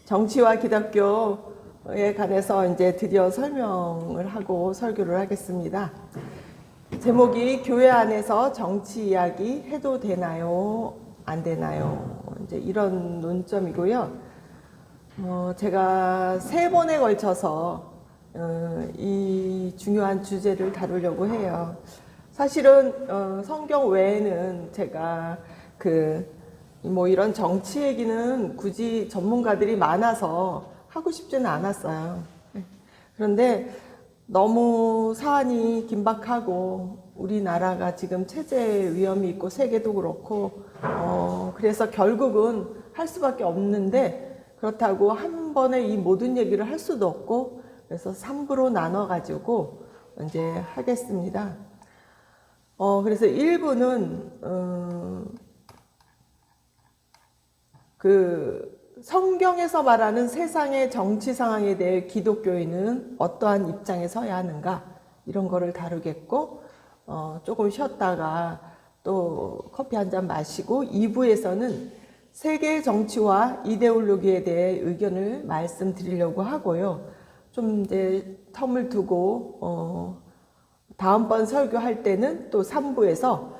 정치와 기독교에 관해서 이제 드디어 설명을 하고 설교를 하겠습니다. 제목이 교회 안에서 정치 이야기 해도 되나요? 안 되나요? 이제 이런 논점이고요. 제가 3번에 걸쳐서 이 중요한 주제를 다루려고 해요. 사실은 성경 외에는 제가 이런 정치 얘기는 굳이 전문가들이 많아서 하고 싶지는 않았어요. 그런데 너무 사안이 긴박하고 우리나라가 지금 체제 위험이 있고 세계도 그렇고 그래서 결국은 할 수밖에 없는데, 그렇다고 한 번에 이 모든 얘기를 할 수도 없고, 그래서 3부로 나눠 가지고 이제 하겠습니다. 그래서 1부는 성경에서 말하는 세상의 정치 상황에 대해 기독교인은 어떠한 입장에 서야 하는가, 이런 거를 다루겠고, 조금 쉬었다가 또 커피 한 잔 마시고 2부에서는 세계 정치와 이데올로기에 대해 의견을 말씀드리려고 하고요. 좀 이제 텀을 두고 다음번 설교할 때는 또 3부에서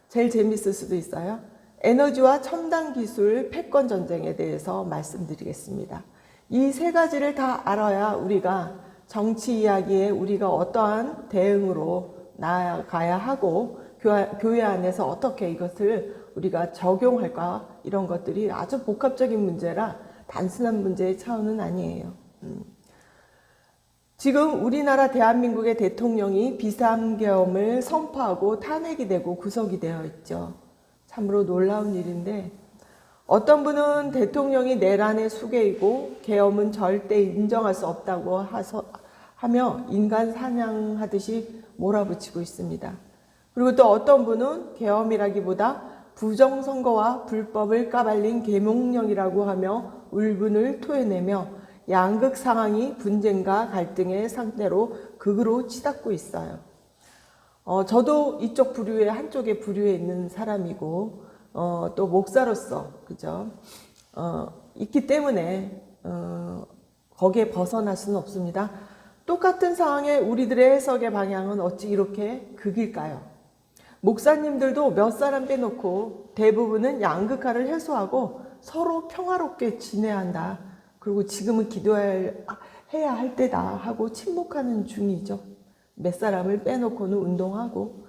제일 재밌을 수도 있어요. 에너지와 첨단 기술 패권 전쟁에 대해서 말씀드리겠습니다. 이 3가지를 다 알아야 우리가 정치 이야기에 우리가 어떠한 대응으로 나아가야 하고 교회 안에서 어떻게 이것을 우리가 적용할까, 이런 것들이 아주 복합적인 문제라 단순한 문제의 차원은 아니에요. 지금 우리나라 대한민국의 대통령이 비상계엄을 선포하고 탄핵이 되고 구속이 되어 있죠. 참으로 놀라운 일인데, 어떤 분은 대통령이 내란의 수괴이고 계엄은 절대 인정할 수 없다고 하며 인간 사냥하듯이 몰아붙이고 있습니다. 그리고 또 어떤 분은 계엄이라기보다 부정선거와 불법을 까발린 계몽령이라고 하며 울분을 토해내며 양극 상황이 분쟁과 갈등의 상태로 극으로 치닫고 있어요. 저도 이쪽 부류의 한쪽의 부류에 있는 사람이고, 또 목사로서, 그죠? 있기 때문에, 거기에 벗어날 수는 없습니다. 똑같은 상황에 우리들의 해석의 방향은 어찌 이렇게 극일까요? 목사님들도 몇 사람 빼놓고 대부분은 양극화를 해소하고 서로 평화롭게 지내야 한다, 그리고 지금은 기도해야 할 때다 하고 침묵하는 중이죠. 몇 사람을 빼놓고는 운동하고.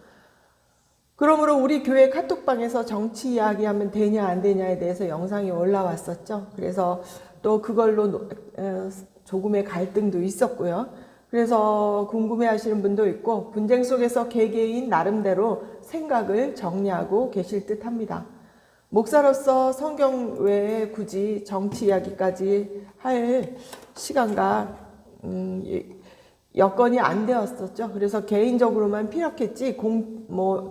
그러므로 우리 교회 카톡방에서 정치 이야기하면 되냐 안 되냐에 대해서 영상이 올라왔었죠. 그래서 또 그걸로 조금의 갈등도 있었고요. 그래서 궁금해 하시는 분도 있고, 분쟁 속에서 개개인 나름대로 생각을 정리하고 계실 듯 합니다. 목사로서 성경 외에 굳이 정치 이야기까지 할 시간과 여건이 안 되었었죠. 그래서 개인적으로만 필요했지,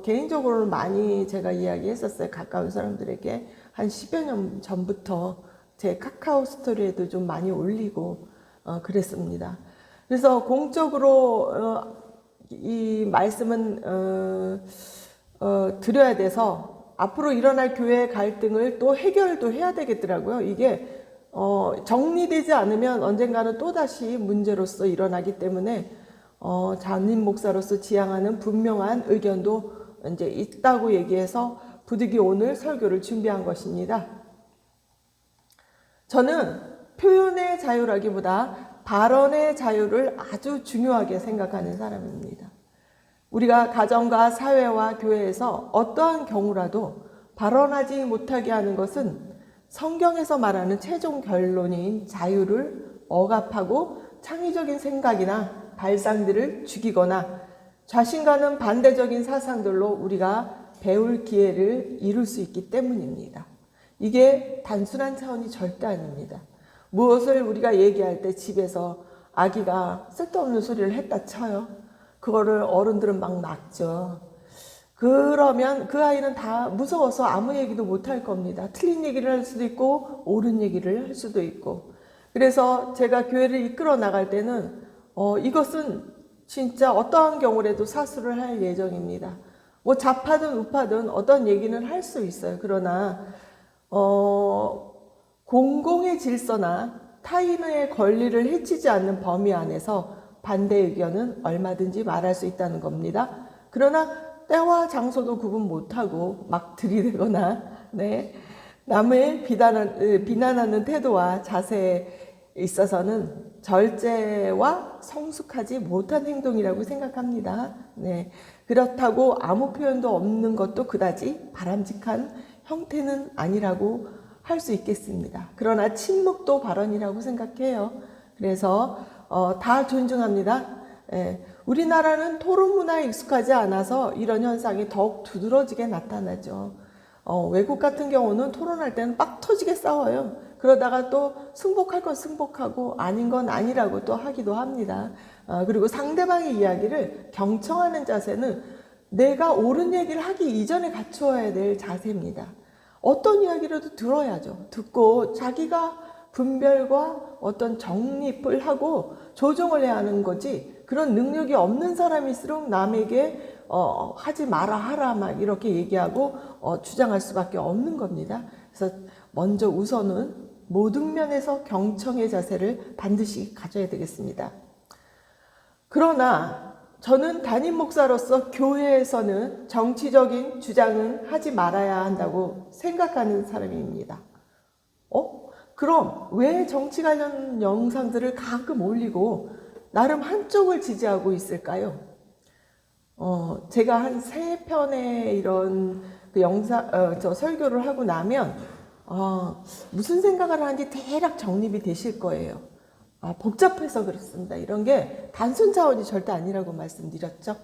개인적으로는 많이 제가 이야기했었어요. 가까운 사람들에게. 한 10여 년 전부터 제 카카오 스토리에도 좀 많이 올리고 그랬습니다. 그래서 공적으로 이 말씀은 드려야 돼서 앞으로 일어날 교회의 갈등을 또 해결도 해야 되겠더라고요. 이게 정리되지 않으면 언젠가는 또다시 문제로서 일어나기 때문에 담임 목사로서 지향하는 분명한 의견도 이제 있다고 얘기해서 부득이 오늘 설교를 준비한 것입니다. 저는 표현의 자유라기보다 발언의 자유를 아주 중요하게 생각하는 사람입니다. 우리가 가정과 사회와 교회에서 어떠한 경우라도 발언하지 못하게 하는 것은 성경에서 말하는 최종 결론인 자유를 억압하고 창의적인 생각이나 발상들을 죽이거나 자신과는 반대적인 사상들로 우리가 배울 기회를 잃을 수 있기 때문입니다. 이게 단순한 차원이 절대 아닙니다. 무엇을 우리가 얘기할 때 집에서 아기가 쓸데없는 소리를 했다 쳐요. 그거를 어른들은 막 막죠. 그러면 그 아이는 다 무서워서 아무 얘기도 못할 겁니다. 틀린 얘기를 할 수도 있고 옳은 얘기를 할 수도 있고. 그래서 제가 교회를 이끌어 나갈 때는 이것은 진짜 어떠한 경우라도 사수를 할 예정입니다. 뭐 좌파든 우파든 어떤 얘기는 할 수 있어요. 그러나 공공의 질서나 타인의 권리를 해치지 않는 범위 안에서 반대 의견은 얼마든지 말할 수 있다는 겁니다. 그러나 때와 장소도 구분 못하고 막 들이대거나 남을 비난하는 태도와 자세에 있어서는 절제와 성숙하지 못한 행동이라고 생각합니다. 그렇다고 아무 표현도 없는 것도 그다지 바람직한 형태는 아니라고 할 수 있겠습니다. 그러나 침묵도 발언이라고 생각해요. 그래서 다 존중합니다. 우리나라는 토론 문화에 익숙하지 않아서 이런 현상이 더욱 두드러지게 나타나죠. 외국 같은 경우는 토론할 때는 빡 터지게 싸워요. 그러다가 또 승복할 건 승복하고 아닌 건 아니라고 또 하기도 합니다. 그리고 상대방의 이야기를 경청하는 자세는 내가 옳은 얘기를 하기 이전에 갖추어야 될 자세입니다. 어떤 이야기라도 들어야죠. 듣고 자기가 분별과 어떤 정립을 하고 조정을 해야 하는 거지, 그런 능력이 없는 사람일수록 남에게 하지 마라 하라 막 이렇게 얘기하고 주장할 수밖에 없는 겁니다. 그래서 먼저 우선은 모든 면에서 경청의 자세를 반드시 가져야 되겠습니다. 그러나 저는 담임 목사로서 교회에서는 정치적인 주장은 하지 말아야 한다고 생각하는 사람입니다. 그럼 왜 정치 관련 영상들을 가끔 올리고 나름 한쪽을 지지하고 있을까요? 제가 한 3편의 이런 설교를 하고 나면 무슨 생각을 하는지 대략 정립이 되실 거예요. 복잡해서 그렇습니다. 이런 게 단순 차원이 절대 아니라고 말씀드렸죠.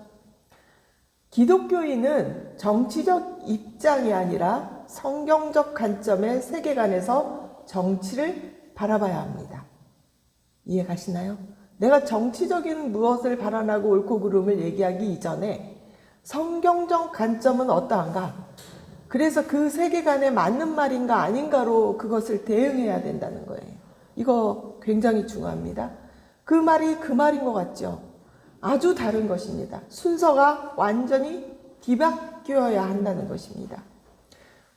기독교인은 정치적 입장이 아니라 성경적 관점의 세계관에서 정치를 바라봐야 합니다. 이해 가시나요? 내가 정치적인 무엇을 발언하고 옳고 그름을 얘기하기 이전에 성경적 관점은 어떠한가? 그래서 그 세계관에 맞는 말인가 아닌가로 그것을 대응해야 된다는 거예요. 이거 굉장히 중요합니다. 그 말이 그 말인 것 같죠? 아주 다른 것입니다. 순서가 완전히 뒤바뀌어야 한다는 것입니다.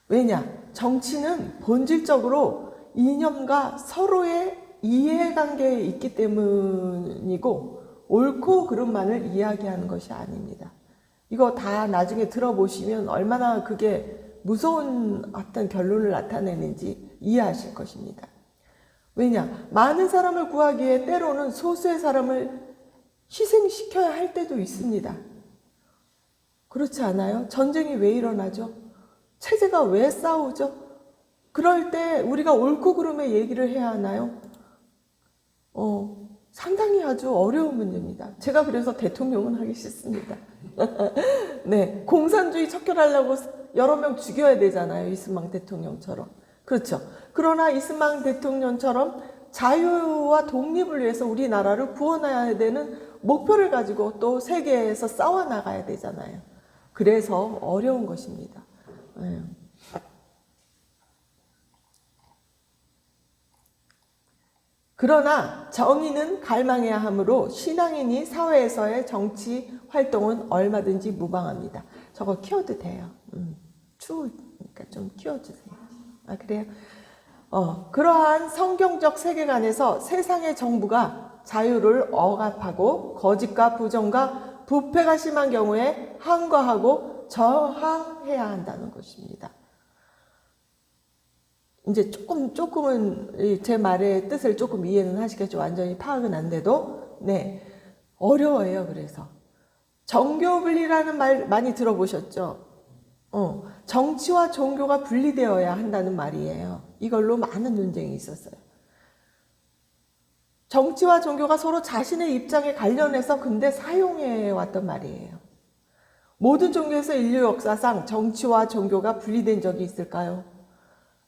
왜냐? 정치는 본질적으로 이념과 서로의 이해관계에 있기 때문이고 옳고 그름만을 이야기하는 것이 아닙니다. 이거 다 나중에 들어보시면 얼마나 그게 무서운 어떤 결론을 나타내는지 이해하실 것입니다. 왜냐? 많은 사람을 구하기 위해 때로는 소수의 사람을 희생시켜야 할 때도 있습니다. 그렇지 않아요? 전쟁이 왜 일어나죠? 체제가 왜 싸우죠? 그럴 때 우리가 옳고 그름의 얘기를 해야 하나요? 상당히 아주 어려운 문제입니다. 제가 그래서 대통령은 하기 싫습니다. 공산주의 척결하려고 여러 명 죽여야 되잖아요. 이스망 대통령처럼. 그렇죠. 그러나 이스망 대통령처럼 자유와 독립을 위해서 우리나라를 구원해야 되는 목표를 가지고 또 세계에서 싸워나가야 되잖아요. 그래서 어려운 것입니다. 그러나 정의는 갈망해야 하므로 신앙인이 사회에서의 정치 활동은 얼마든지 무방합니다. 저거 키워도 돼요. 추우니까 좀 키워주세요. 그래요? 그러한 성경적 세계관에서 세상의 정부가 자유를 억압하고 거짓과 부정과 부패가 심한 경우에 항거하고 저항해야 한다는 것입니다. 이제 조금은 제 말의 뜻을 조금 이해는 하시겠죠. 완전히 파악은 안 돼도. 어려워요. 그래서. 정교분리라는 말 많이 들어보셨죠? 정치와 종교가 분리되어야 한다는 말이에요. 이걸로 많은 논쟁이 있었어요. 정치와 종교가 서로 자신의 입장에 관련해서 근데 사용해 왔던 말이에요. 모든 종교에서 인류 역사상 정치와 종교가 분리된 적이 있을까요?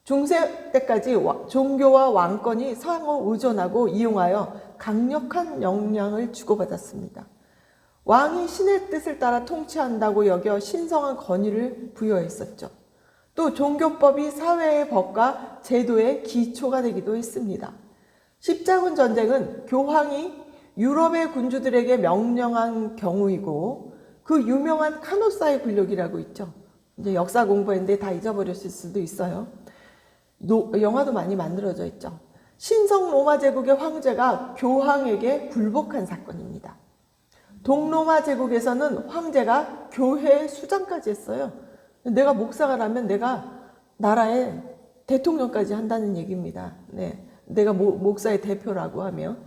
중세 때까지 종교와 왕권이 상호 의존하고 이용하여 강력한 영향을 주고받았습니다. 왕이 신의 뜻을 따라 통치한다고 여겨 신성한 권위를 부여했었죠. 또 종교법이 사회의 법과 제도의 기초가 되기도 했습니다. 십자군 전쟁은 교황이 유럽의 군주들에게 명령한 경우이고 그 유명한 카노사의 굴욕이라고 있죠. 이제 역사 공부했는데 다 잊어버렸을 수도 있어요. 영화도 많이 만들어져 있죠. 신성 로마 제국의 황제가 교황에게 굴복한 사건입니다. 동로마 제국에서는 황제가 교회 수장까지 했어요. 내가 목사가라면 내가 나라의 대통령까지 한다는 얘기입니다. 네, 내가 목사의 대표라고 하면.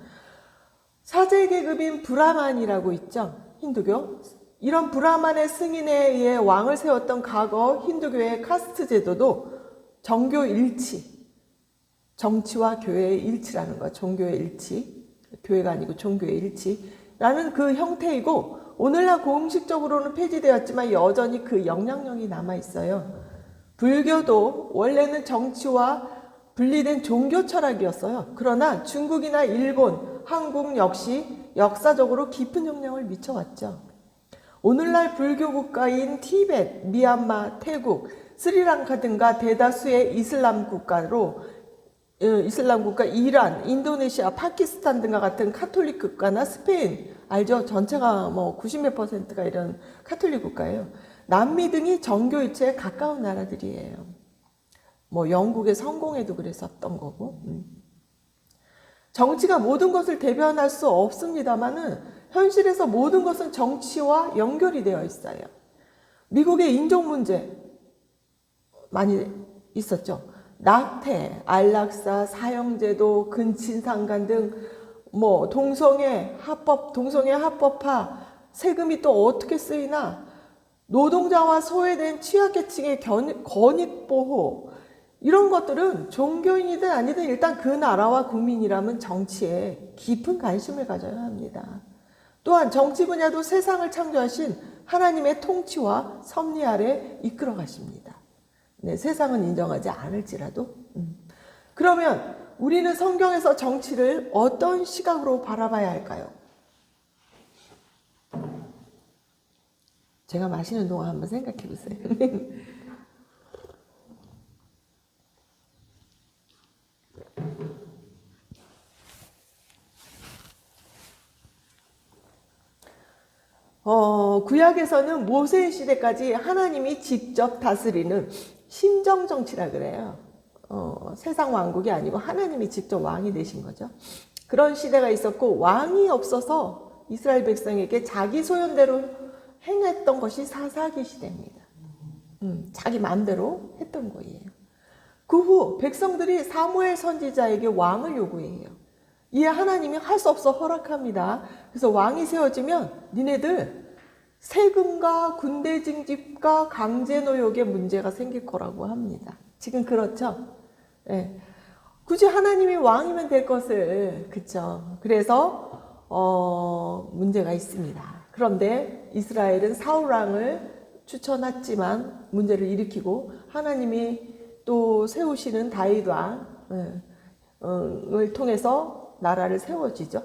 사제 계급인 브라만이라고 있죠. 힌두교. 이런 브라만의 승인에 의해 왕을 세웠던 과거 힌두교의 카스트 제도도 정교 일치, 정치와 교회의 일치라는 거, 종교의 일치, 교회가 아니고 종교의 일치라는 그 형태이고, 오늘날 공식적으로는 폐지되었지만 여전히 그 영향력이 남아있어요. 불교도 원래는 정치와 분리된 종교 철학이었어요. 그러나 중국이나 일본, 한국 역시 역사적으로 깊은 영향을 미쳐왔죠. 오늘날 불교 국가인 티베트, 미얀마, 태국, 스리랑카 등과 대다수의 이슬람 국가, 이란, 인도네시아, 파키스탄 등과 같은 카톨릭 국가나 스페인, 알죠? 전체가 뭐 90몇 %가 이런 카톨릭 국가예요. 남미 등이 정교일체에 가까운 나라들이에요. 뭐 영국의 성공에도 그랬었던 거고. 정치가 모든 것을 대변할 수 없습니다만은 현실에서 모든 것은 정치와 연결이 되어 있어요. 미국의 인종 문제 많이 있었죠. 낙태, 안락사, 사형제도, 근친상간 등 뭐 동성애 합법화, 세금이 또 어떻게 쓰이나, 노동자와 소외된 취약계층의 권익보호, 이런 것들은 종교인이든 아니든 일단 그 나라와 국민이라면 정치에 깊은 관심을 가져야 합니다. 또한 정치 분야도 세상을 창조하신 하나님의 통치와 섭리 아래 이끌어 가십니다. 네, 세상은 인정하지 않을지라도. 그러면 우리는 성경에서 정치를 어떤 시각으로 바라봐야 할까요? 제가 마시는 동안 한번 생각해 보세요. 구약에서는 모세 시대까지 하나님이 직접 다스리는 심정정치라 그래요. 세상 왕국이 아니고 하나님이 직접 왕이 되신 거죠. 그런 시대가 있었고, 왕이 없어서 이스라엘 백성에게 자기 소연대로 행했던 것이 사사기 시대입니다. 자기 마음대로 했던 거예요. 그 후 백성들이 사무엘 선지자에게 왕을 요구해요. 이에 하나님이 할 수 없어 허락합니다. 그래서 왕이 세워지면 니네들 세금과 군대 징집과 강제 노역의 문제가 생길 거라고 합니다. 지금 그렇죠? 네. 굳이 하나님이 왕이면 될 것을, 그쵸? 그래서 문제가 있습니다. 그런데 이스라엘은 사울왕을 추천했지만 문제를 일으키고, 하나님이 또 세우시는 다윗 왕을 통해서 나라를 세워지죠.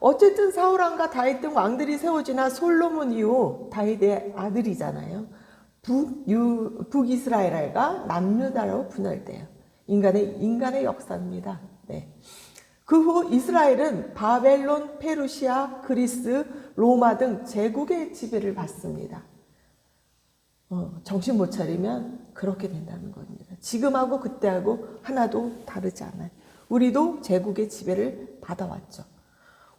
어쨌든 사울왕과 다윗 등 왕들이 세워지나 솔로몬 이후 다윗의 아들이잖아요. 북이스라엘과 남유다로 분열돼요. 인간의 역사입니다. 네. 그 후 이스라엘은 바벨론, 페르시아, 그리스, 로마 등 제국의 지배를 받습니다. 정신 못 차리면 그렇게 된다는 겁니다. 지금하고 그때하고 하나도 다르지 않아요. 우리도 제국의 지배를 받아왔죠.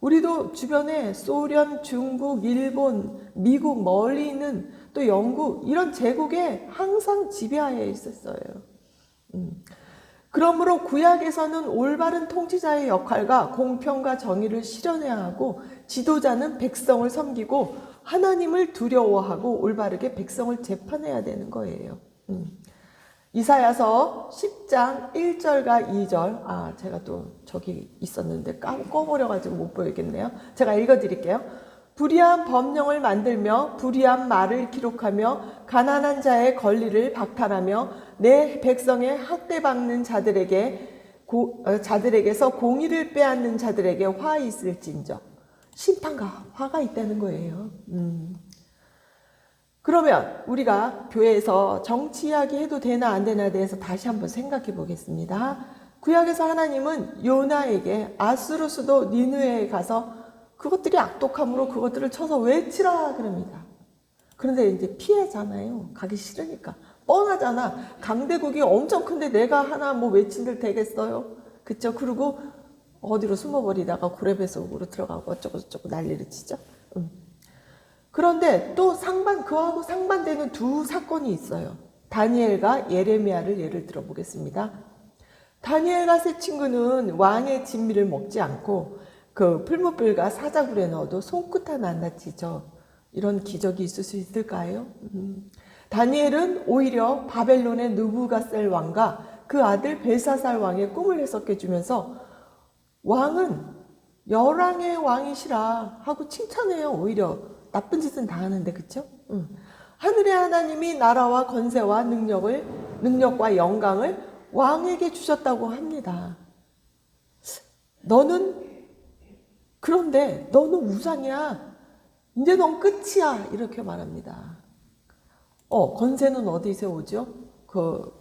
우리도 주변에 소련, 중국, 일본, 미국, 멀리 있는 또 영국, 이런 제국에 항상 지배하에 있었어요. 그러므로 구약에서는 올바른 통치자의 역할과 공평과 정의를 실현해야 하고, 지도자는 백성을 섬기고 하나님을 두려워하고 올바르게 백성을 재판해야 되는 거예요. 이사야서 10장 1절과 2절, 제가 또 저기 있었는데 꺼버려가지고 못 보이겠네요. 제가 읽어드릴게요. 불의한 법령을 만들며 불의한 말을 기록하며 가난한 자의 권리를 박탈하며 내 백성의 학대받는 자들에게서 공의를 빼앗는 자들에게 화 있을진저. 심판과 화가 있다는 거예요. 그러면 우리가 교회에서 정치 이야기 해도 되나 안 되나에 대해서 다시 한번 생각해 보겠습니다. 구약에서 하나님은 요나에게 아수르 수도 니느웨에 가서 그것들이 악독함으로 그것들을 쳐서 외치라 그럽니다. 그런데 이제 피하잖아요. 가기 싫으니까. 뻔하잖아. 강대국이 엄청 큰데 내가 하나 뭐 외친들 되겠어요? 그쵸? 그리고 어디로 숨어버리다가 고래배속으로 들어가고 어쩌고 난리를 치죠. 그런데 또 그하고 상반되는 두 사건이 있어요. 다니엘과 예레미야를 예를 들어 보겠습니다. 다니엘과 세 친구는 왕의 진미를 먹지 않고 그 풀무불과 사자굴에 넣어도 손끝 하나 안 다치죠. 이런 기적이 있을 수 있을까요? 다니엘은 오히려 바벨론의 느부갓셀 왕과 그 아들 벨사살 왕의 꿈을 해석해 주면서 왕은 열왕의 왕이시라 하고 칭찬해요. 오히려 나쁜 짓은 다 하는데, 그쵸? 하늘의 하나님이 나라와 권세와 능력과 영광을 왕에게 주셨다고 합니다. 그런데 너는 우상이야. 이제 넌 끝이야. 이렇게 말합니다. 권세는 어디서 오죠?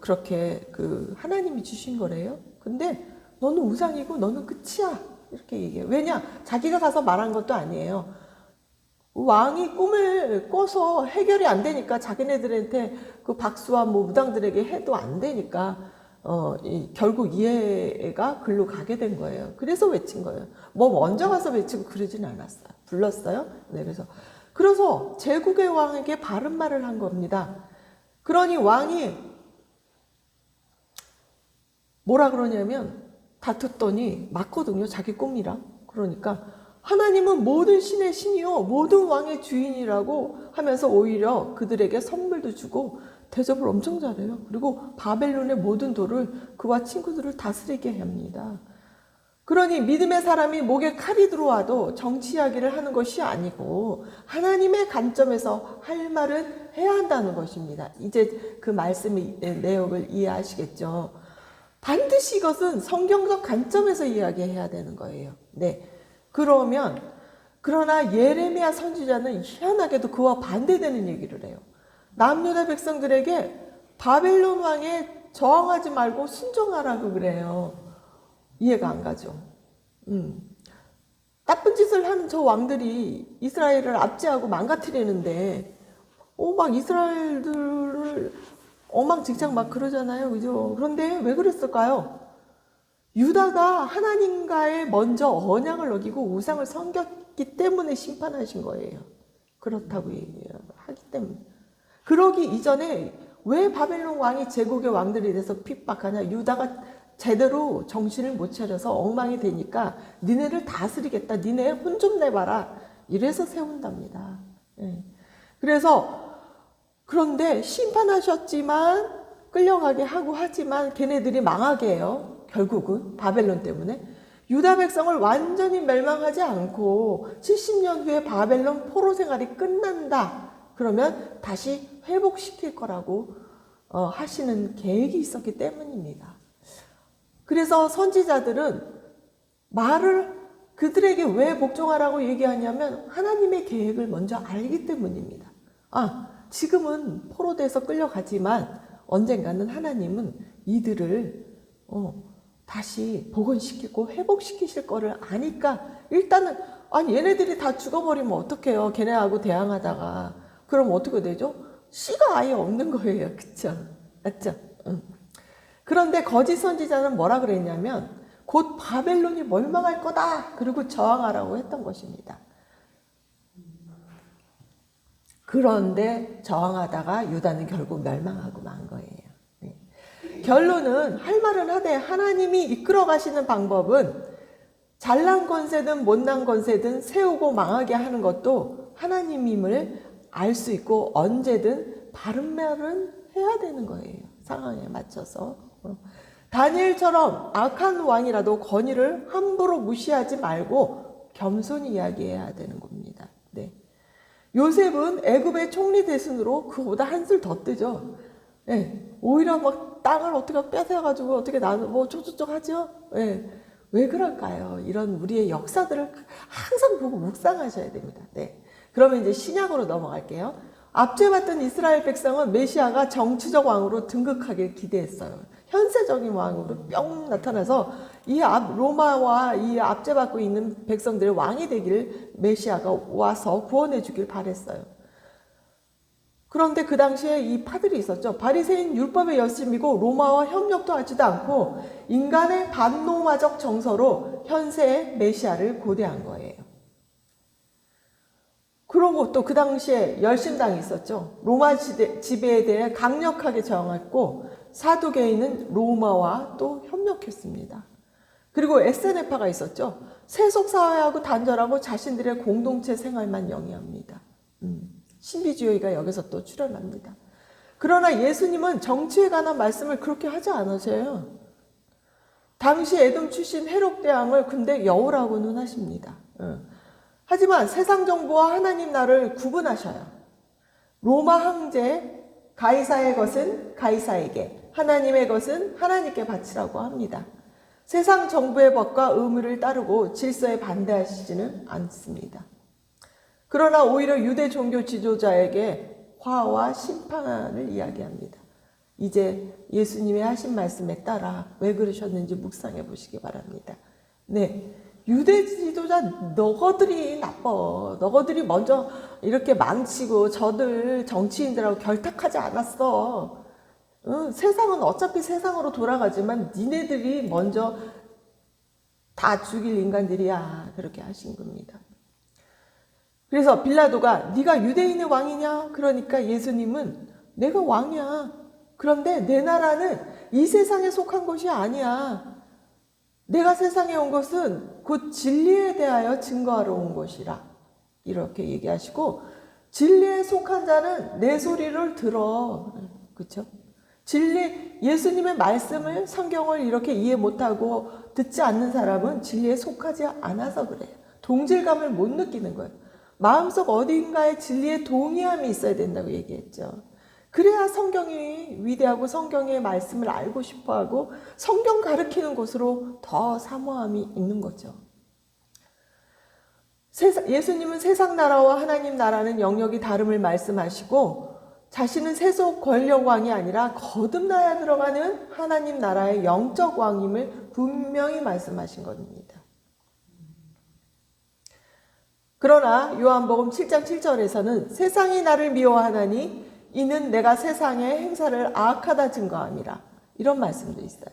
그렇게 하나님이 주신 거래요. 근데 너는 우상이고 너는 끝이야. 이렇게 얘기해요. 왜냐? 자기가 가서 말한 것도 아니에요. 왕이 꿈을 꿔서 해결이 안 되니까 자기네들한테 그 박수와 뭐 무당들에게 해도 안 되니까 결국 이해가 글로 가게 된 거예요. 그래서 외친 거예요. 뭐 먼저 가서 외치고 그러진 않았어요. 불렀어요. 네, 그래서 제국의 왕에게 바른 말을 한 겁니다. 그러니 왕이 뭐라 그러냐면 다퉜더니 맞거든요. 자기 꿈이랑. 그러니까 하나님은 모든 신의 신이요 모든 왕의 주인이라고 하면서 오히려 그들에게 선물도 주고 대접을 엄청 잘해요. 그리고 바벨론의 모든 도를 그와 친구들을 다스리게 합니다. 그러니 믿음의 사람이 목에 칼이 들어와도 정치 이야기를 하는 것이 아니고 하나님의 관점에서 할 말은 해야 한다는 것입니다. 이제 그 말씀의 내용을 이해하시겠죠. 반드시 이것은 성경적 관점에서 이야기해야 되는 거예요. 네. 그러나 예레미야 선지자는 희한하게도 그와 반대되는 얘기를 해요. 남유다 백성들에게 바벨론 왕에 저항하지 말고 순종하라고 그래요. 이해가 안 가죠. 나쁜 짓을 하는 저 왕들이 이스라엘을 압제하고 망가뜨리는데 막 이스라엘들을 엉망진창 막 그러잖아요. 그죠? 그런데 왜 그랬을까요? 유다가 하나님과의 먼저 언약을 어기고 우상을 섬겼기 때문에 심판하신 거예요. 그렇다고 하기 때문에. 그러기 이전에 왜 바벨론 왕이 제국의 왕들이 돼서 핍박하냐? 유다가 제대로 정신을 못 차려서 엉망이 되니까 니네를 다스리겠다. 니네 혼 좀 내봐라. 이래서 세운답니다. 네. 그런데 심판하셨지만 끌려가게 하고 하지만 걔네들이 망하게 해요. 결국은 바벨론 때문에. 유다 백성을 완전히 멸망하지 않고 70년 후에 바벨론 포로 생활이 끝난다. 그러면 다시 회복시킬 거라고 하시는 계획이 있었기 때문입니다. 그래서 선지자들은 그들에게 왜 복종하라고 얘기하냐면 하나님의 계획을 먼저 알기 때문입니다. 지금은 포로돼서 끌려가지만 언젠가는 하나님은 이들을 다시 복원시키고 회복시키실 거를 아니까 일단은 얘네들이 다 죽어버리면 어떡해요. 걔네하고 대항하다가. 그럼 어떻게 되죠? 씨가 아예 없는 거예요. 그쵸? 맞죠? 그런데 거짓 선지자는 뭐라 그랬냐면 곧 바벨론이 멸망할 거다. 그리고 저항하라고 했던 것입니다. 그런데 저항하다가 유다는 결국 멸망하고 만 거예요. 네. 결론은 할 말은 하되 하나님이 이끌어 가시는 방법은 잘난 권세든 못난 권세든 세우고 망하게 하는 것도 하나님임을 알 수 있고 언제든 바른 말은 해야 되는 거예요. 상황에 맞춰서. 다니엘처럼 악한 왕이라도 권위를 함부로 무시하지 말고 겸손히 이야기해야 되는 겁니다. 네. 요셉은 애굽의 총리 대신으로 그보다 한술 더 뜨죠. 네. 오히려 막 땅을 어떻게 뺏어가지고 어떻게 쪼쪼쪼 하죠. 네. 왜 그럴까요? 이런 우리의 역사들을 항상 보고 묵상하셔야 됩니다. 네. 그러면 이제 신약으로 넘어갈게요. 압제받던 이스라엘 백성은 메시아가 정치적 왕으로 등극하길 기대했어요. 현세적인 왕으로 뿅 나타나서 로마와 이 압제받고 있는 백성들의 왕이 되길 메시아가 와서 구원해 주길 바랬어요. 그런데 그 당시에 이 파들이 있었죠. 바리새인 율법의 열심이고 로마와 협력도 하지도 않고 인간의 반로마적 정서로 현세의 메시아를 고대한 거예요. 그러고 또 그 당시에 열심당이 있었죠. 로마 지배에 대해 강력하게 저항했고 사두개인은 로마와 또 협력했습니다. 그리고 에세네파가 있었죠. 세속사회하고 단절하고 자신들의 공동체 생활만 영위합니다. 신비주의가 여기서 또 출현합니다. 그러나 예수님은 정치에 관한 말씀을 그렇게 하지 않으세요. 당시 에돔 출신 헤롯 대왕을 근데 여우라고는 하십니다. 하지만 세상 정부와 하나님 나라를 구분하셔요. 로마 황제 가이사의 것은 가이사에게, 하나님의 것은 하나님께 바치라고 합니다. 세상 정부의 법과 의무를 따르고 질서에 반대하시지는 않습니다. 그러나 오히려 유대 종교 지도자에게 화와 심판을 이야기합니다. 이제 예수님의 하신 말씀에 따라 왜 그러셨는지 묵상해 보시기 바랍니다. 네, 유대 지도자 너희들이 나빠. 너희들이 먼저 이렇게 망치고 저들 정치인들하고 결탁하지 않았어. 세상은 어차피 세상으로 돌아가지만 니네들이 먼저 다 죽일 인간들이야. 그렇게 하신 겁니다. 그래서 빌라도가 네가 유대인의 왕이냐? 그러니까 예수님은 내가 왕이야. 그런데 내 나라는 이 세상에 속한 것이 아니야. 내가 세상에 온 것은 곧 진리에 대하여 증거하러 온 것이라. 이렇게 얘기하시고 진리에 속한 자는 내 소리를 들어. 그렇죠? 진리, 예수님의 말씀을, 성경을 이렇게 이해 못하고 듣지 않는 사람은 진리에 속하지 않아서 그래요. 동질감을 못 느끼는 거예요. 마음속 어딘가에 진리에 동의함이 있어야 된다고 얘기했죠. 그래야 성경이 위대하고 성경의 말씀을 알고 싶어하고 성경 가르치는 곳으로 더 사모함이 있는 거죠. 예수님은 세상 나라와 하나님 나라는 영역이 다름을 말씀하시고 자신은 세속 권력왕이 아니라 거듭나야 들어가는 하나님 나라의 영적 왕임을 분명히 말씀하신 겁니다. 그러나 요한복음 7장 7절에서는 세상이 나를 미워하나니 이는 내가 세상의 행사를 악하다 증거함이라. 이런 말씀도 있어요.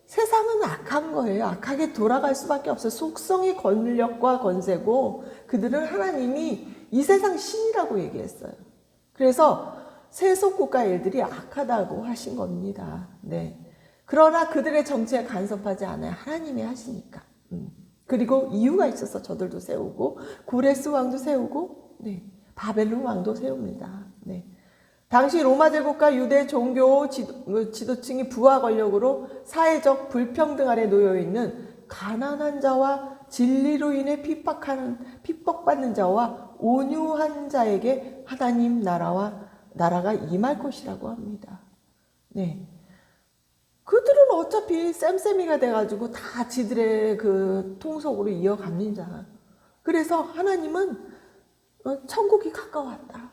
세상은 악한 거예요. 악하게 돌아갈 수밖에 없어요. 속성이 권력과 권세고 그들은 하나님이 이 세상 신이라고 얘기했어요. 그래서 세속국가 일들이 악하다고 하신 겁니다. 네. 그러나 그들의 정치에 간섭하지 않아요. 하나님이 하시니까. 그리고 이유가 있어서 저들도 세우고 고레스 왕도 세우고 네, 바벨론 왕도 세웁니다. 네. 당시 로마 제국과 유대 종교 지도층이 부하 권력으로 사회적 불평등 아래 놓여 있는 가난한 자와 진리로 인해 핍박받는 자와 온유한 자에게 하나님 나라가 임할 것이라고 합니다. 네. 그들은 어차피 쌤쌤이가 돼가지고 다 지들의 그 통속으로 이어갑니다. 그래서 하나님은 천국이 가까웠다.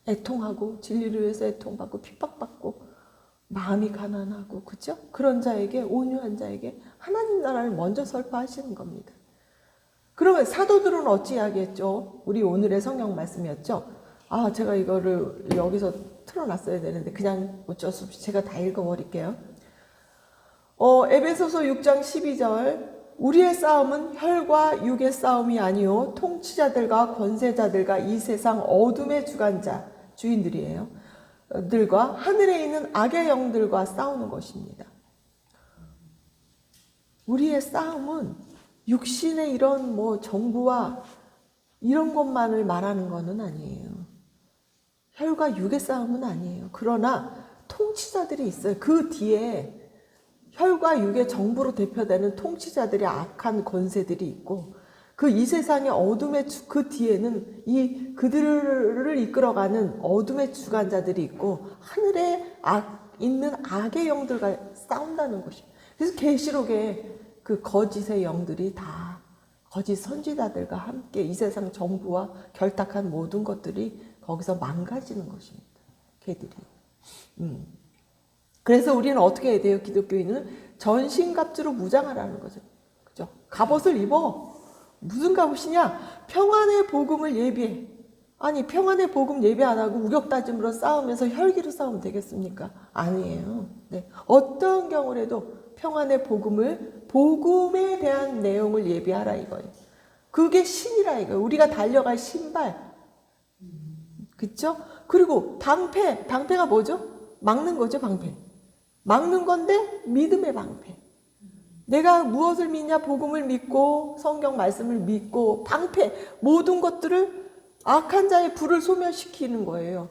애통하고 진리를 위해서 애통받고 핍박받고 마음이 가난하고 그죠? 그런 자에게 온유한 자에게 하나님 나라를 먼저 설파하시는 겁니다. 그러면 사도들은 어찌 하겠죠? 우리 오늘의 성경 말씀이었죠? 아, 제가 이거를 여기서 틀어놨어야 되는데 그냥 어쩔 수 없이 제가 다 읽어버릴게요. 에베소서 6장 12절 우리의 싸움은 혈과 육의 싸움이 아니요 통치자들과 권세자들과 이 세상 어둠의 주관자 주인들이에요. 들과 하늘에 있는 악의 영들과 싸우는 것입니다. 우리의 싸움은 육신의 이런 정부와 이런 것만을 말하는 것은 아니에요. 혈과 육의 싸움은 아니에요. 그러나 통치자들이 있어요. 그 뒤에 혈과 육의 정부로 대표되는 통치자들의 악한 권세들이 있고 그 이 세상의 어둠의 그 뒤에는 그들을 이끌어가는 어둠의 주관자들이 있고 하늘에 있는 악의 영들과 싸운다는 것입니다. 그래서 계시록에 그 거짓의 영들이 다 거짓 선지자들과 함께 이 세상 정부와 결탁한 모든 것들이 거기서 망가지는 것입니다. 걔들이. 그래서 우리는 어떻게 해야 돼요? 기독교인은 전신갑주로 무장하라는 거죠. 그죠? 갑옷을 입어. 무슨 갑옷이냐? 평안의 복음을 예비해. 아니 평안의 복음 예배 안 하고 우격다짐으로 싸우면서 혈기로 싸우면 되겠습니까? 아니에요. 네. 어떤 경우라도 평안의 복음에 대한 내용을 예배하라 이거예요. 그게 신이라 이거예요. 우리가 달려갈 신발. 그쵸? 그리고 방패가 뭐죠? 막는 거죠, 방패. 막는 건데 믿음의 방패. 내가 무엇을 믿냐? 복음을 믿고 성경 말씀을 믿고 방패 모든 것들을 악한 자의 불을 소멸시키는 거예요.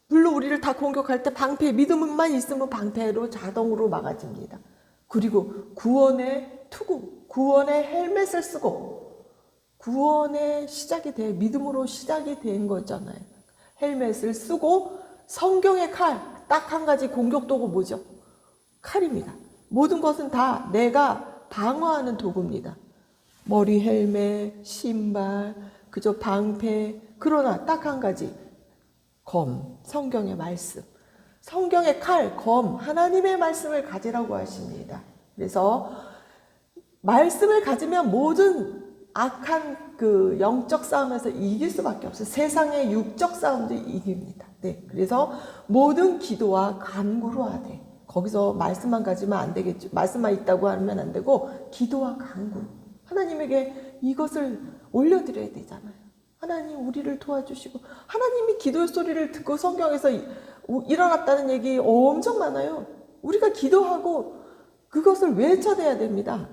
물론 우리를 다 공격할 때 방패 믿음만 있으면 방패로 자동으로 막아집니다. 그리고 구원의 투구, 구원의 헬멧을 쓰고 구원의 시작이 돼 믿음으로 시작이 된 거잖아요. 헬멧을 쓰고 성경의 칼, 딱 한 가지 공격 도구 뭐죠? 칼입니다. 모든 것은 다 내가 방어하는 도구입니다. 머리 헬멧, 신발, 그저 방패. 그러나 딱 한 가지 검, 성경의 말씀. 성경의 칼, 검, 하나님의 말씀을 가지라고 하십니다. 그래서 말씀을 가지면 모든 악한 그 영적 싸움에서 이길 수밖에 없어요. 세상의 육적 싸움도 이깁니다. 네, 그래서 모든 기도와 간구로 하되 거기서 말씀만 가지면 안 되겠죠. 말씀만 있다고 하면 안 되고 기도와 간구. 하나님에게 이것을 올려드려야 되잖아요. 하나님 우리를 도와주시고 하나님이 기도의 소리를 듣고 성경에서 일어났다는 얘기 엄청 많아요. 우리가 기도하고 그것을 외쳐내야 됩니다.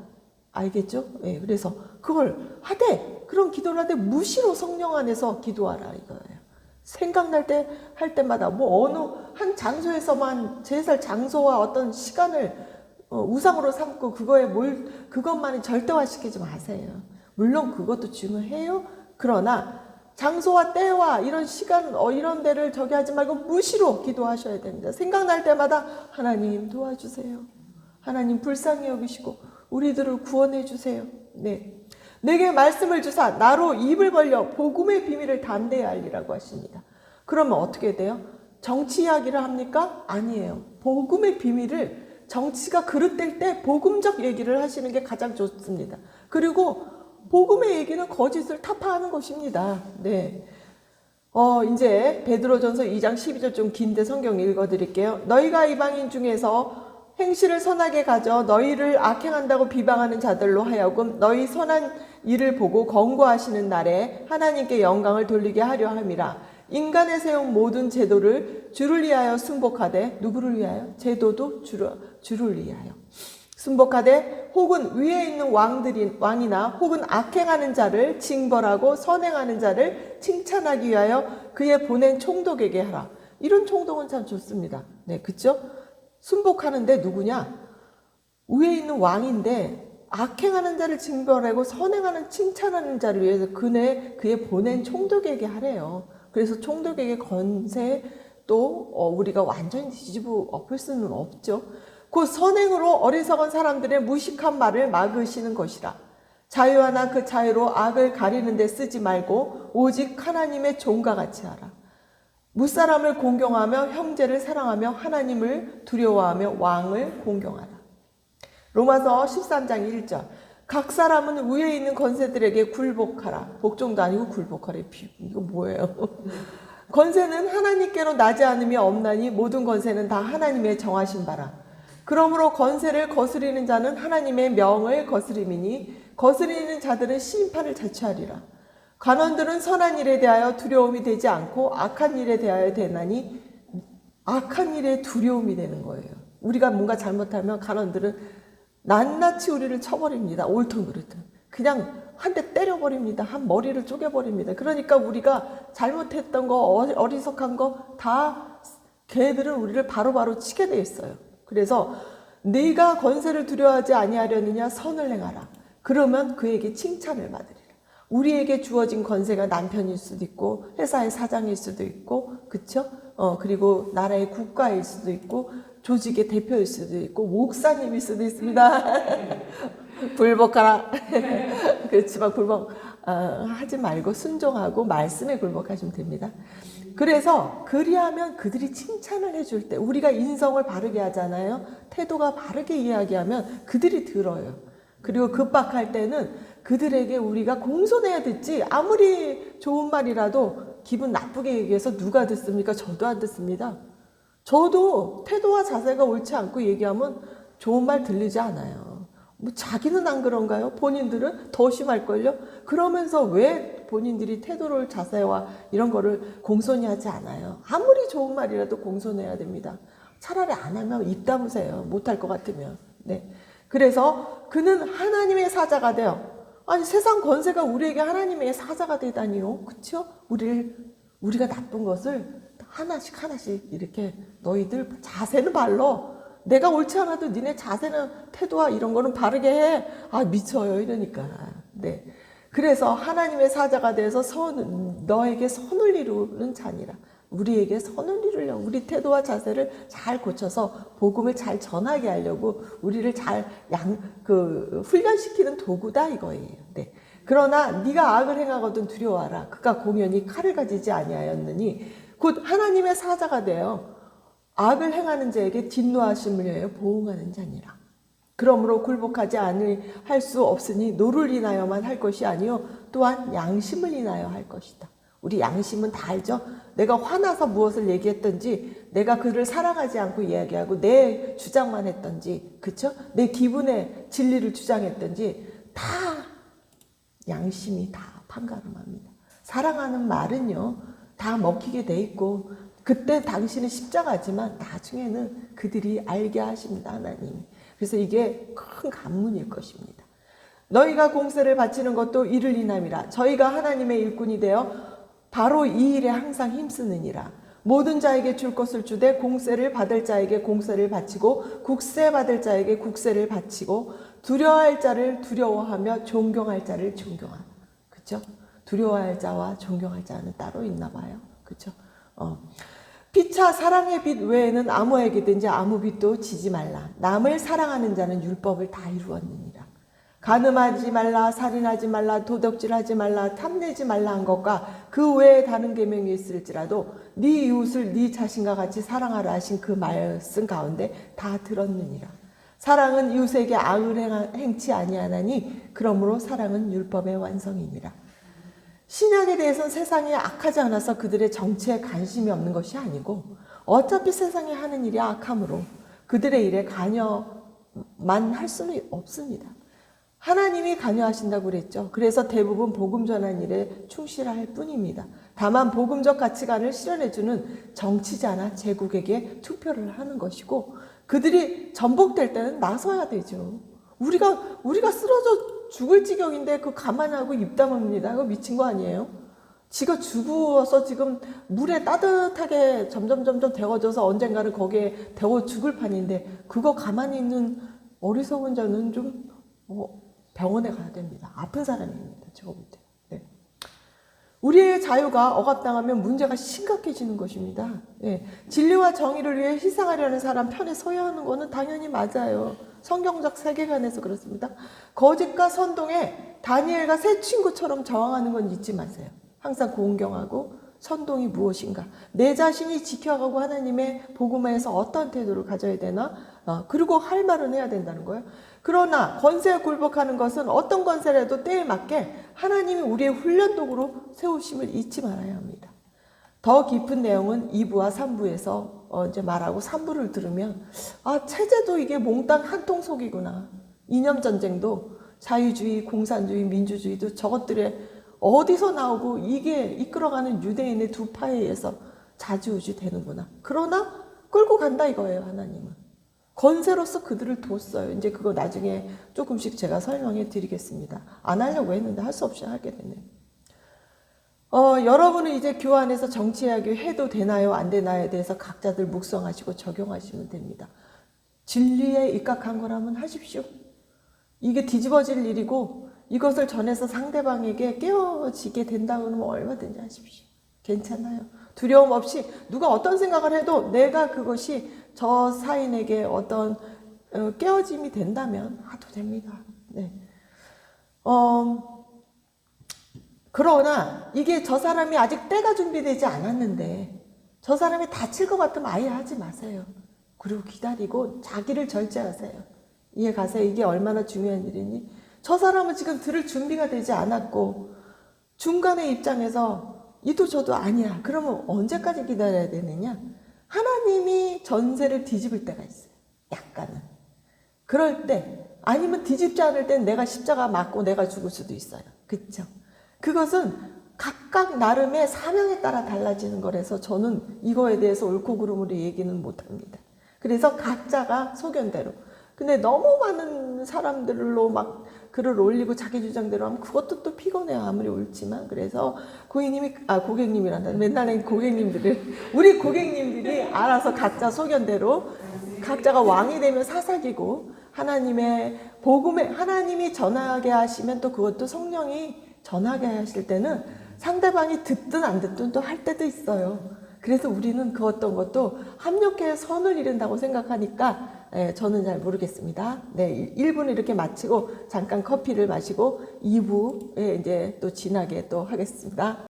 알겠죠? 네, 그래서 그걸 하되 그런 기도를 하되 무시로 성령 안에서 기도하라 이거예요. 생각날 때 할 때마다 뭐 어느 한 장소에서만 제살 장소와 어떤 시간을 우상으로 삼고 그것만이 절대화시키지 마세요. 물론 그것도 중요해요. 그러나 장소와 때와 이런 시간 이런 데를 저기 하지 말고 무시로 기도하셔야 됩니다. 생각날 때마다 하나님 도와주세요. 하나님 불쌍히 여기시고 우리들을 구원해 주세요. 네. 내게 말씀을 주사 나로 입을 벌려 복음의 비밀을 담대히 알리라고 하십니다. 그러면 어떻게 돼요? 정치 이야기를 합니까? 아니에요. 복음의 비밀을 정치가 그릇될 때 복음적 얘기를 하시는 게 가장 좋습니다. 그리고 복음의 얘기는 거짓을 타파하는 것입니다. 네. 이제 베드로전서 2장 12절 좀 긴데 성경 읽어드릴게요. 너희가 이방인 중에서 행실을 선하게 가져 너희를 악행한다고 비방하는 자들로 하여금 너희 선한 일을 보고 권고하시는 날에 하나님께 영광을 돌리게 하려 함이라. 인간의 세운 모든 제도를 주를 위하여 순복하되 누구를 위하여? 제도도 주를 위하여 순복하되 혹은 위에 있는 왕이나 혹은 악행하는 자를 징벌하고 선행하는 자를 칭찬하기 위하여 그의 보낸 총독에게 하라. 이런 총독은 참 좋습니다. 네, 그렇죠? 순복하는데 누구냐? 위에 있는 왕인데 악행하는 자를 징벌하고 선행하는 칭찬하는 자를 위해서 그의 보낸 총독에게 하래요. 그래서 총독에게 권세 또 우리가 완전히 뒤집어 엎을 수는 없죠. 그 선행으로 어리석은 사람들의 무식한 말을 막으시는 것이라. 자유하나 그 자유로 악을 가리는 데 쓰지 말고 오직 하나님의 종과 같이 하라. 무사람을 공경하며 형제를 사랑하며 하나님을 두려워하며 왕을 공경하라. 로마서 13장 1절. 각 사람은 위에 있는 권세들에게 굴복하라. 복종도 아니고 굴복하라. 이거 뭐예요? 권세는 하나님께로 나지 않으며 없나니 모든 권세는 다 하나님의 정하신 바라. 그러므로 권세를 거스리는 자는 하나님의 명을 거스림이니 거스리는 자들은 심판을 자취하리라. 관원들은 선한 일에 대하여 두려움이 되지 않고 악한 일에 대하여 되나니 악한 일에 두려움이 되는 거예요. 우리가 뭔가 잘못하면 관원들은 낱낱이 우리를 쳐버립니다. 옳든 그르든. 그냥 한 대 때려버립니다. 한 머리를 쪼개버립니다. 그러니까 우리가 잘못했던 거, 어리석한 거 다 걔들은 우리를 바로바로 치게 돼 있어요. 그래서 네가 권세를 두려워하지 아니하려느냐 선을 행하라. 그러면 그에게 칭찬을 받으리라. 우리에게 주어진 권세가 남편일 수도 있고 회사의 사장일 수도 있고 그쵸? 그리고 나라의 국가일 수도 있고 조직의 대표일 수도 있고 목사님일 수도 있습니다. 굴복하라. 그렇지만 하지 말고 순종하고 말씀에 굴복하시면 됩니다. 그래서 그리하면 그들이 칭찬을 해줄 때 우리가 인성을 바르게 하잖아요. 태도가 바르게 이야기하면 그들이 들어요. 그리고 급박할 때는 그들에게 우리가 공손해야 듣지, 아무리 좋은 말이라도 기분 나쁘게 얘기해서 누가 듣습니까? 저도 안 듣습니다. 저도 태도와 자세가 옳지 않고 얘기하면 좋은 말 들리지 않아요. 뭐 자기는 안 그런가요? 본인들은 더 심할걸요? 그러면서 왜 본인들이 태도를, 자세와 이런 거를 공손히 하지 않아요? 아무리 좋은 말이라도 공손해야 됩니다. 차라리 안 하면 입 다무세요. 못할 것 같으면. 네. 그래서 그는 하나님의 사자가 되어, 아니 세상 권세가 우리에게 하나님의 사자가 되다니요. 그쵸? 우리가 나쁜 것을 하나씩 하나씩 이렇게 너희들 자세는 발로, 내가 옳지 않아도 니네 자세는, 태도와 이런 거는 바르게 해. 아 미쳐요 이러니까. 네. 그래서 하나님의 사자가 돼서 너에게 선을 이루는 자니라. 우리에게 선을 이루려고, 우리 태도와 자세를 잘 고쳐서 복음을 잘 전하게 하려고 우리를 잘 훈련시키는 도구다 이거예요. 네. 그러나 네가 악을 행하거든 두려워하라. 그가 공연히 칼을 가지지 아니하였느니 곧 하나님의 사자가 되어 악을 행하는 자에게 진노하심을 위하여 보응하는 자니라. 그러므로 굴복하지 할 수 없으니 노를 인하여만 할 것이 아니요 또한 양심을 인하여 할 것이다. 우리 양심은 다 알죠? 내가 화나서 무엇을 얘기했던지, 내가 그를 사랑하지 않고 이야기하고 내 주장만 했던지, 그쵸? 내 기분의 진리를 주장했던지 다 양심이 다 판가름합니다. 사랑하는 말은요 다 먹히게 돼 있고, 그때 당신은 십자가지만 나중에는 그들이 알게 하십니다, 하나님이. 그래서 이게 큰 간문일 것입니다. 너희가 공세를 바치는 것도 이를 인함이라. 저희가 하나님의 일꾼이 되어 바로 이 일에 항상 힘쓰느니라. 모든 자에게 줄 것을 주되 공세를 받을 자에게 공세를 바치고 국세 받을 자에게 국세를 바치고 두려워할 자를 두려워하며 존경할 자를 존경하라. 그렇죠? 두려워할 자와 존경할 자는 따로 있나 봐요. 그렇죠? 피차 사랑의 빛 외에는 아무에게든지 아무 빛도 지지 말라. 남을 사랑하는 자는 율법을 다 이루었느니라. 간음하지 말라, 살인하지 말라, 도둑질하지 말라, 탐내지 말라 한 것과 그 외에 다른 계명이 있을지라도 네 이웃을 네 자신과 같이 사랑하라 하신 그 말씀 가운데 다 들었느니라. 사랑은 이웃에게 악을 행치 아니하나니 그러므로 사랑은 율법의 완성이니라. 신약에 대해서는 세상이 악하지 않아서 그들의 정치에 관심이 없는 것이 아니고, 어차피 세상이 하는 일이 악함으로 그들의 일에 관여만 할 수는 없습니다. 하나님이 관여하신다고 그랬죠. 그래서 대부분 복음 전한 일에 충실할 뿐입니다. 다만 복음적 가치관을 실현해주는 정치자나 제국에게 투표를 하는 것이고, 그들이 전복될 때는 나서야 되죠. 우리가 쓰러져 죽을 지경인데 그 가만하고 입 다뭅니다. 그거 미친 거 아니에요? 지가 죽어서 지금 물에 따뜻하게 점점 데워져서 언젠가는 거기에 데워 죽을 판인데, 그거 가만히 있는 어리석은 자는 좀 병원에 가야 됩니다. 아픈 사람입니다. 제가 볼 때. 네. 우리의 자유가 억압당하면 문제가 심각해지는 것입니다. 네. 진리와 정의를 위해 희생하려는 사람 편에 서야 하는 것은 당연히 맞아요. 성경적 세계관에서 그렇습니다. 거짓과 선동에 다니엘과 새 친구처럼 저항하는 건 잊지 마세요. 항상 공경하고 선동이 무엇인가, 내 자신이 지켜가고 하나님의 복음에서 어떤 태도를 가져야 되나, 그리고 할 말은 해야 된다는 거예요. 그러나 권세에 굴복하는 것은 어떤 권세라도 때에 맞게 하나님이 우리의 훈련도구로 세우심을 잊지 말아야 합니다. 더 깊은 내용은 2부와 3부에서 이제 말하고, 3부를 들으면 체제도 이게 몽땅 한통 속이구나. 이념전쟁도 자유주의, 공산주의, 민주주의도 저것들의 어디서 나오고 이게 이끌어가는 유대인의 두 파에 의해서 좌지우지 되는구나. 그러나 끌고 간다 이거예요, 하나님은. 건세로서 그들을 뒀어요. 이제 그거 나중에 조금씩 제가 설명해 드리겠습니다. 안 하려고 했는데 할 수 없이 하게 되네요. 여러분은 이제 교회 안에서 정치이야기 해도 되나요, 안 되나요에 대해서 각자들 묵상하시고 적용하시면 됩니다. 진리에 입각한 거라면 하십시오. 이게 뒤집어질 일이고, 이것을 전해서 상대방에게 깨어지게 된다고 하면 얼마든지 하십시오. 괜찮아요. 두려움 없이 누가 어떤 생각을 해도 내가 그것이 저 사인에게 어떤 깨어짐이 된다면 하도 됩니다. 네. 그러나 이게 저 사람이 아직 때가 준비되지 않았는데 저 사람이 다칠 것 같으면 아예 하지 마세요. 그리고 기다리고 자기를 절제하세요. 이해 가세요? 이게 얼마나 중요한 일이니? 저 사람은 지금 들을 준비가 되지 않았고 중간의 입장에서 이도 저도 아니야. 그러면 언제까지 기다려야 되느냐? 하나님이 전세를 뒤집을 때가 있어요. 약간은. 그럴 때 아니면 뒤집지 않을 땐 내가 십자가 맞고 내가 죽을 수도 있어요. 그렇죠? 그것은 각각 나름의 사명에 따라 달라지는 거라서 저는 이거에 대해서 옳고 그름으로 얘기는 못합니다. 그래서 각자가 소견대로. 근데 너무 많은 사람들로 막 글을 올리고 자기 주장대로 하면 그것도 또 피곤해요. 아무리 옳지만. 그래서 고객님이란다. 맨날 우리 고객님들이 알아서 각자 소견대로 각자가 왕이 되면 사사기고 하나님의 복음에 하나님이 전하게 하시면 또 그것도 성령이 전하게 하실 때는 상대방이 듣든 안 듣든 또 할 때도 있어요. 그래서 우리는 그 어떤 것도 합력해야 선을 이룬다고 생각하니까 저는 잘 모르겠습니다. 네, 1부는 이렇게 마치고 잠깐 커피를 마시고 2부에 이제 또 진하게 또 하겠습니다.